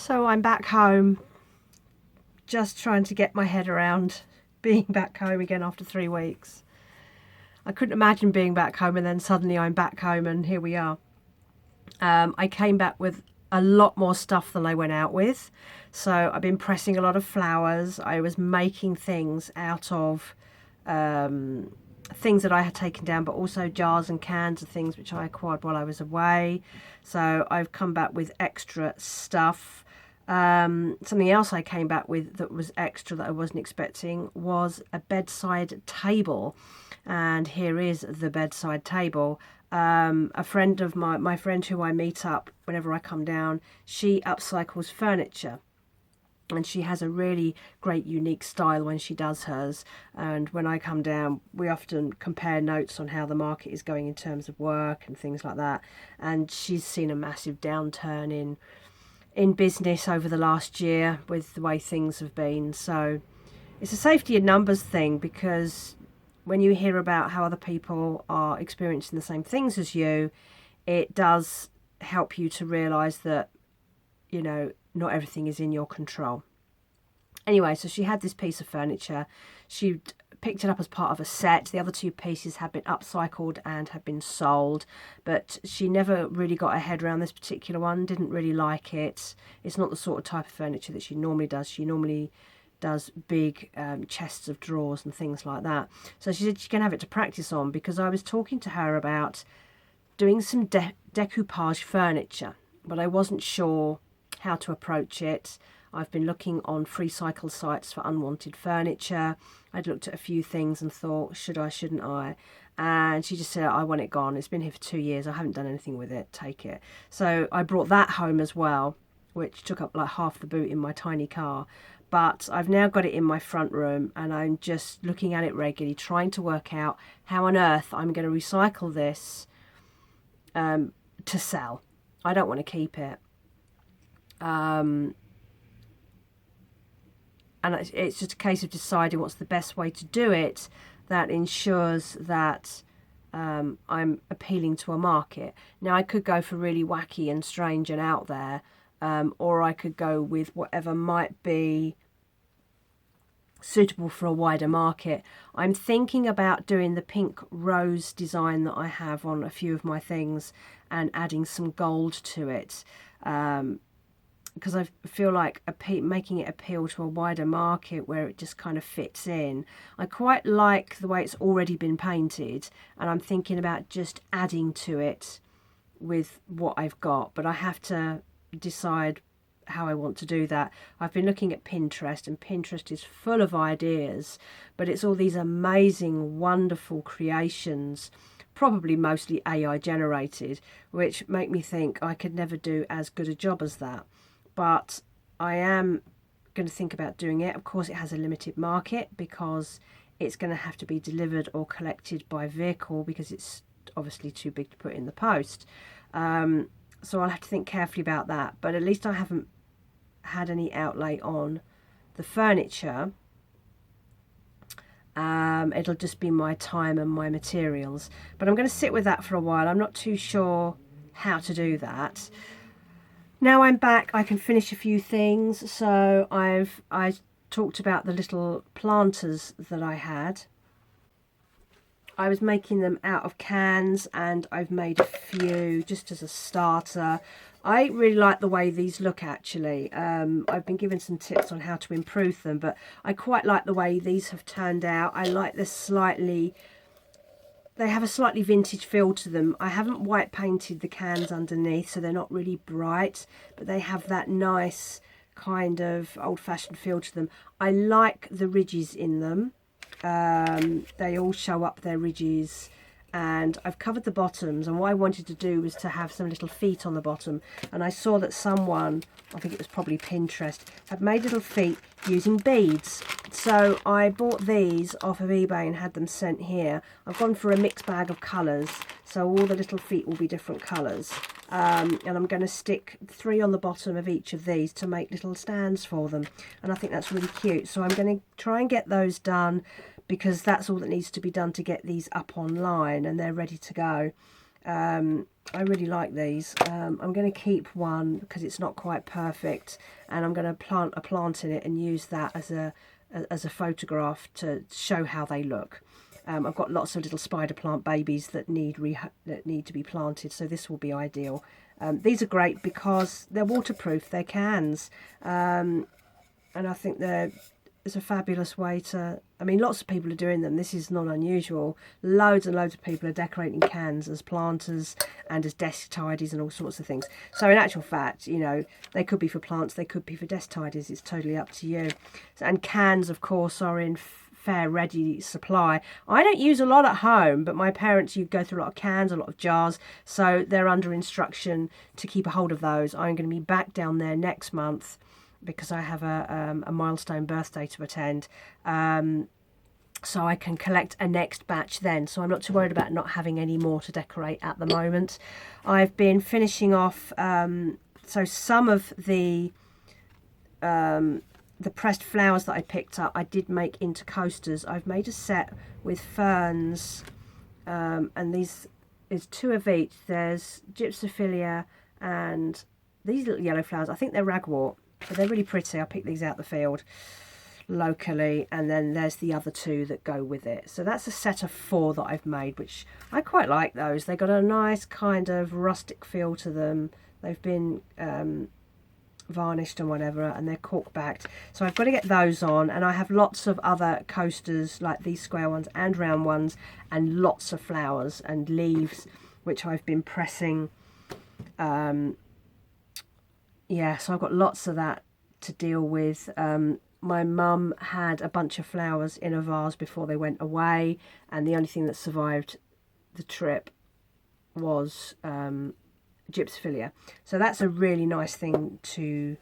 So I'm back home, just trying to get my head around being back home again after 3 weeks. I couldn't imagine being back home and then suddenly I'm back home and here we are. I came back with a lot more stuff than I went out with. So I've been pressing a lot of flowers. I was making things out of things that I had taken down, but also jars and cans of things which I acquired while I was away. So I've come back with extra stuff. Something else I came back with that was extra that I wasn't expecting was a bedside table. And here is the bedside table. A friend of my friend who I meet up whenever I come down, she upcycles furniture. And she has a really great unique style when she does hers, and when I come down we often compare notes on how the market is going in terms of work and things like that. And she's seen a massive downturn in business over the last year with the way things have been. So it's a safety in numbers thing, because when you hear about how other people are experiencing the same things as you, it does help you to realise that, you know, not everything is in your control. Anyway, so she had this piece of furniture. She picked it up as part of a set. The other two pieces had been upcycled and had been sold, but she never really got her head around this particular one, didn't really like it. It's not the sort of type of furniture that she normally does. She normally does big chests of drawers and things like that. So she said she can have it to practice on, because I was talking to her about doing some decoupage furniture, but I wasn't sure how to approach it. I've been looking on free cycle sites for unwanted furniture. I'd looked at a few things and thought, should I, shouldn't I? And she just said, I want it gone. It's been here for 2 years. I haven't done anything with it. Take it. So I brought that home as well, which took up like half the boot in my tiny car. But I've now got it in my front room, and I'm just looking at it regularly, trying to work out how on earth I'm going to recycle this to sell. I don't want to keep it. And it's just a case of deciding what's the best way to do it that ensures that I'm appealing to a market. Now, I could go for really wacky and strange and out there, or I could go with whatever might be suitable for a wider market. I'm thinking about doing the pink rose design that I have on a few of my things and adding some gold to it. Because I feel like making it appeal to a wider market where it just kind of fits in. I quite like the way it's already been painted, and I'm thinking about just adding to it with what I've got, but I have to decide how I want to do that. I've been looking at Pinterest, and Pinterest is full of ideas, but it's all these amazing, wonderful creations, probably mostly AI generated, which make me think I could never do as good a job as that. But I am going to think about doing it. Of course, it has a limited market because it's going to have to be delivered or collected by vehicle, because it's obviously too big to put in the post. So I'll have to think carefully about that. But at least I haven't had any outlay on the furniture. It'll just be my time and my materials. But I'm going to sit with that for a while. I'm not too sure how to do that. Now I'm back, I can finish a few things. So I talked about the little planters that I had. I was making them out of cans, and I've made a few just as a starter. I really like the way these look, actually. I've been given some tips on how to improve them, but I quite like the way these have turned out. I like they have a slightly vintage feel to them. I haven't white painted the cans underneath, so they're not really bright, but they have that nice kind of old-fashioned feel to them. I like the ridges in them. They all show up their ridges, and I've covered the bottoms, and what I wanted to do was to have some little feet on the bottom, and I saw that someone, I think it was probably Pinterest, had made little feet using beads. So I bought these off of eBay and had them sent here. I've gone for a mixed bag of colours, so all the little feet will be different colours. And I'm going to stick 3 on the bottom of each of these to make little stands for them, and I think that's really cute. So I'm going to try and get those done, because that's all that needs to be done to get these up online, and they're ready to go. I really like these. I'm going to keep one because it's not quite perfect, and I'm going to plant a plant in it and use that as a photograph to show how they look. I've got lots of little spider plant babies that need to be planted, so this will be ideal. These are great because they're waterproof, they're cans, and I think it's a fabulous way to, I mean, lots of people are doing them. This is not unusual. Loads and loads of people are decorating cans as planters and as desk tidies and all sorts of things. So in actual fact, you know, they could be for plants, they could be for desk tidies. It's totally up to you. And cans, of course, are in fair ready supply. I don't use a lot at home, but my parents, you go through a lot of cans, a lot of jars, so they're under instruction to keep a hold of those. I'm going to be back down there next month because I have a milestone birthday to attend, so I can collect a next batch then, so I'm not too worried about not having any more to decorate at the moment. I've been finishing off so some of the pressed flowers that I picked up I did make into coasters. I've made a set with ferns, and these is 2 of each. There's Gypsophilia and these little yellow flowers. I think they're ragwort, but they're really pretty. I picked these out the field locally, and then there's the other 2 that go with it. So that's a set of 4 that I've made, which I quite like those. They got a nice kind of rustic feel to them. They've been varnished and whatever, and they're cork backed, so I've got to get those on. And I have lots of other coasters like these square ones and round ones, and lots of flowers and leaves which I've been pressing. Yeah, so I've got lots of that to deal with. My mum had a bunch of flowers in a vase before they went away, and the only thing that survived the trip was Gypsophilia. So that's a really nice thing to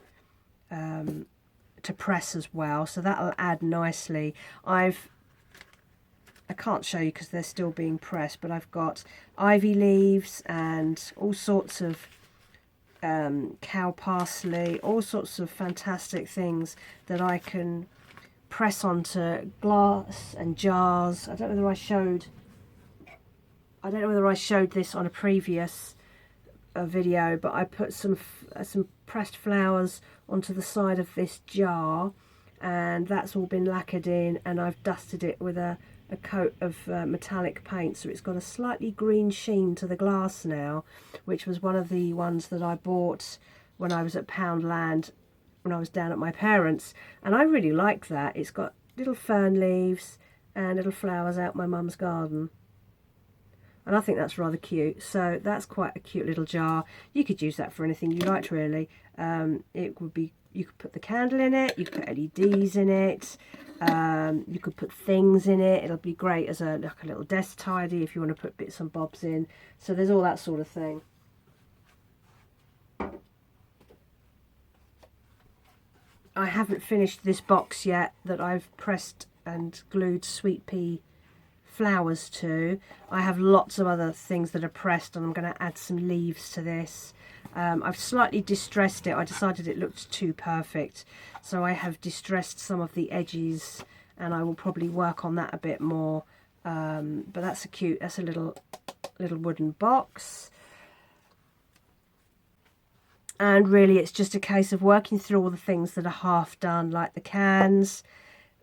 press as well. So that'll add nicely. I can't show you because they're still being pressed, but I've got ivy leaves and all sorts of cow parsley, all sorts of fantastic things that I can press onto glass and jars. I don't know whether I showed this on a previous video, but I put some pressed flowers onto the side of this jar, and that's all been lacquered in, and I've dusted it with a coat of metallic paint, so it's got a slightly green sheen to the glass now, which was one of the ones that I bought when I was at Poundland when I was down at my parents', and I really like that. It's got little fern leaves and little flowers out my mum's garden, and I think that's rather cute. So that's quite a cute little jar. You could use that for anything you liked, really. It would be, you could put the candle in it, you could put LEDs in it, you could put things in it. It'll be great as like a little desk tidy if you want to put bits and bobs in. So there's all that sort of thing. I haven't finished this box yet that I've pressed and glued sweet pea flowers to. I have lots of other things that are pressed, and I'm going to add some leaves to this. I've slightly distressed it. I decided it looked too perfect, so I have distressed some of the edges, and I will probably work on that a bit more. But that's a little wooden box. And really it's just a case of working through all the things that are half done, like the cans,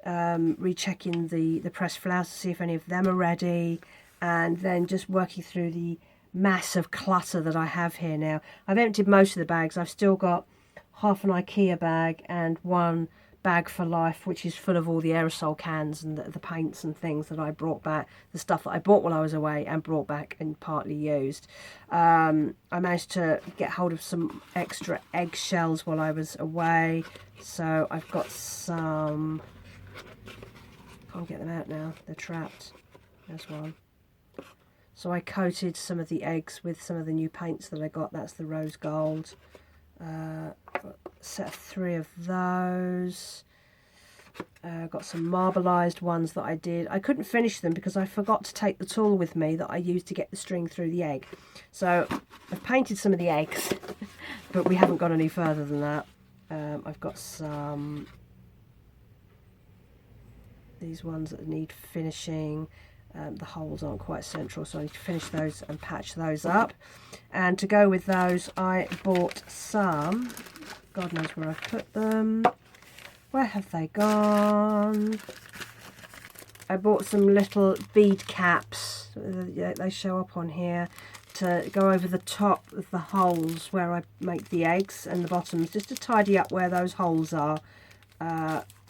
rechecking the pressed flowers to see if any of them are ready, and then just working through the mass of clutter that I have here now. I've emptied most of the bags. I've still got half an IKEA bag and one bag for life, which is full of all the aerosol cans and the paints and things that I brought back, the stuff that I bought while I was away and brought back and partly used. I managed to get hold of some extra eggshells while I was away, so I've got some, can't get them out now, they're trapped. There's one. So I coated some of the eggs with some of the new paints that I got. That's the rose gold. Set of 3 of those. Got some marbleized ones that I did. I couldn't finish them because I forgot to take the tool with me that I used to get the string through the egg. So I've painted some of the eggs, but we haven't got any further than that. I've got some, these ones that need finishing. The holes aren't quite central, so I need to finish those and patch those up. And to go with those, I bought some, God knows where I've put them. Where have they gone? I bought some little bead caps. They show up on here to go over the top of the holes where I make the eggs and the bottoms, just to tidy up where those holes are.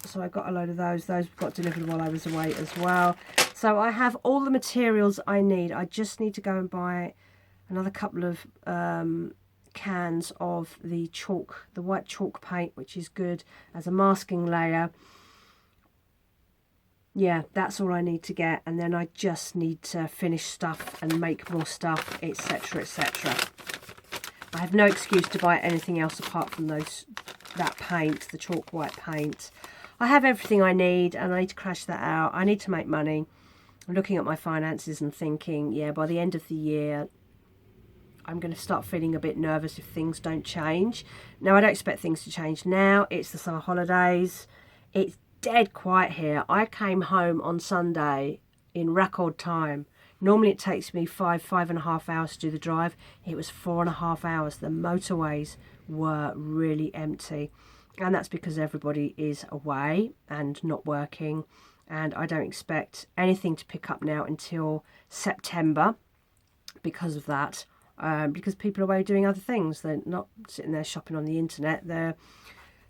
So I got a load of those. Those got delivered while I was away as well. So I have all the materials I need. I just need to go and buy another couple of cans of the chalk, the white chalk paint, which is good as a masking layer. Yeah, that's all I need to get, and then I just need to finish stuff and make more stuff, etc, etc. I have no excuse to buy anything else apart from that paint, the chalk white paint. I have everything I need, and I need to crash that out. I need to make money. I'm looking at my finances and thinking, yeah, by the end of the year, I'm going to start feeling a bit nervous if things don't change. Now, I don't expect things to change now. It's the summer holidays. It's dead quiet here. I came home on Sunday in record time. Normally it takes me 5.5 hours to do the drive. It was 4.5 hours. The motorways were really empty, and that's because everybody is away and not working, and I don't expect anything to pick up now until September because of that, because people are away doing other things. They're not sitting there shopping on the internet. They're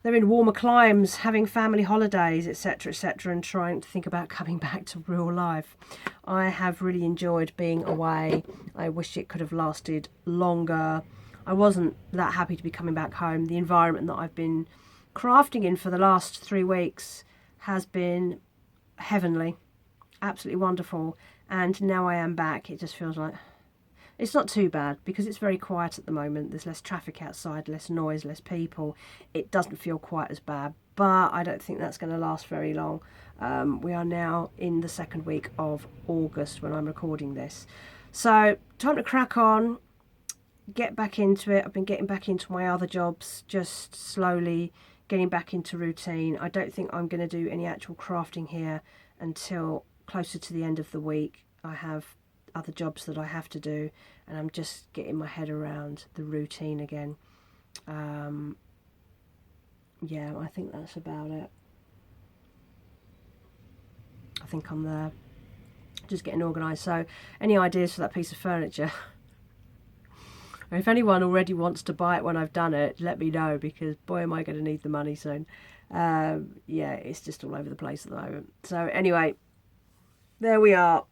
in warmer climes, having family holidays, etc, etc, and trying to think about coming back to real life. I have really enjoyed being away. I wish it could have lasted longer. I wasn't that happy to be coming back home. The environment that I've been crafting in for the last 3 weeks has been heavenly, absolutely wonderful. And now I am back, it just feels like it's not too bad because it's very quiet at the moment. There's less traffic outside, less noise, less people. It doesn't feel quite as bad, but I don't think that's going to last very long. We are now in the second week of August when I'm recording this. So time to crack on, get back into it. I've been getting back into my other jobs, just slowly getting back into routine. I don't think I'm going to do any actual crafting here until closer to the end of the week. I have other jobs that I have to do, and I'm just getting my head around the routine again. Yeah, I think that's about it. I think I'm there, just getting organised. So any ideas for that piece of furniture? If anyone already wants to buy it when I've done it, let me know, because boy am I going to need the money soon. Yeah, it's just all over the place at the moment. So anyway, there we are.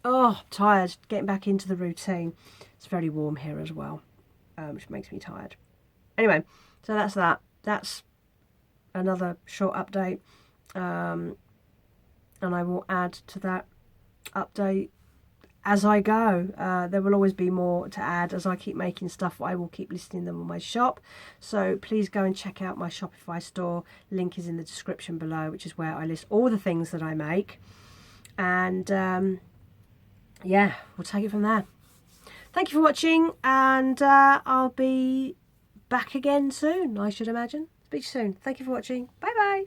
Oh, tired, getting back into the routine. It's very warm here as well, which makes me tired. Anyway, so that's that. That's another short update. And I will add to that update as I go. There will always be more to add as I keep making stuff. I will keep listing them on my shop. So please go and check out my Shopify store. Link is in the description below, which is where I list all the things that I make. And yeah, we'll take it from there. Thank you for watching, and I'll be back again soon, I should imagine. Speak to you soon. Thank you for watching. Bye bye.